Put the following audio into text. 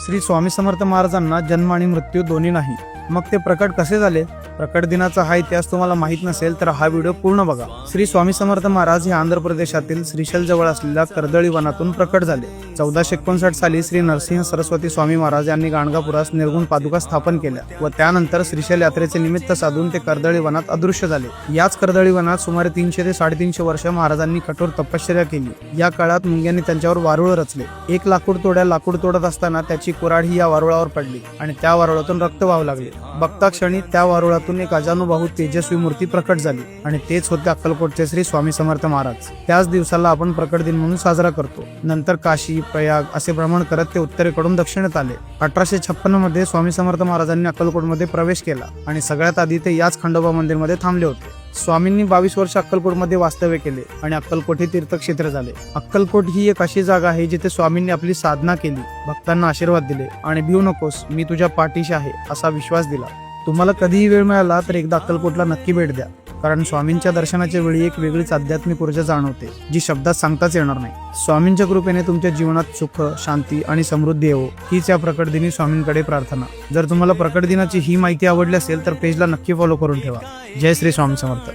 श्री स्वामी समर्थ महाराजांना जन्म आणि मृत्यू दोन्ही नाही, मग ते प्रकट कसे झाले? प्रकट दिनाचा हा इतिहास तुम्हाला माहित नसेल तर हा व्हिडिओ पूर्ण बघा. श्री स्वामी समर्थ महाराज हे आंध्र प्रदेशातील श्रीशैल जवळ असलेल्या कर्दळी वनातून प्रकट झाले. 1459 साली श्री नरसिंह सरस्वती स्वामी महाराज यांनी गाणगापुरास निर्गुण पादुका स्थापन केल्या व त्यानंतर श्रीशैल यात्रेचे निमित्त साधून ते कर्दळी वनात अदृश्य झाले. याच कर्दळी वनात सुमारे 300 ते 350 वर्ष महाराजांनी कठोर तपश्चर्या केली. या काळात मुंग्यांनी त्यांच्यावर वारुळ रचले. एक लाकूड तोडत असताना त्याची कुऱ्हाड ही या वारुळावर पडली आणि त्या वारुळातून रक्त वाहू लागले. बघता क्षणी त्या वारुळातून एक अजानुबाहू तेजस्वी मूर्ती प्रकट झाली आणि तेच होते अक्कलकोटचे श्री स्वामी समर्थ महाराज. त्याच दिवसाला आपण प्रकट दिन म्हणून साजरा करतो. नंतर काशी, प्रयाग असे भ्रमण करत ते उत्तरेकडून दक्षिणेत आले. 1856 मध्ये स्वामी समर्थ महाराजांनी अक्कलकोटमध्ये प्रवेश केला आणि सगळ्यात आधी ते याच खंडोबा मंदिरमध्ये थांबले होते. स्वामींनी 22 वर्ष अक्कलकोटमध्ये वास्तव्य केले आणि अक्कलकोट हे तीर्थक्षेत्र झाले. अक्कलकोट ही एक अशी जागा आहे जिथे स्वामींनी आपली साधना केली, भक्तांना आशीर्वाद दिले आणि भिवू नकोस, मी तुझ्या पाठीशी आहे असा विश्वास दिला. तुम्हाला कधीही वेळ मिळाला तर एकदा अक्कलकोटला नक्की भेट द्या, कारण स्वामींच्या दर्शनाच्या वेळी एक वेगळीच आध्यात्मिक ऊर्जा जाणवते जी शब्दात सांगताच येणार नाही. स्वामींच्या कृपेने तुमच्या जीवनात सुख, शांती आणि समृद्धी येवो हीच या प्रकट दिनी स्वामींकडे प्रार्थना. जर तुम्हाला प्रकट दिनाची ही माहिती आवडली असेल तर पेजला नक्की फॉलो करून ठेवा. जय श्री स्वामी समर्थ.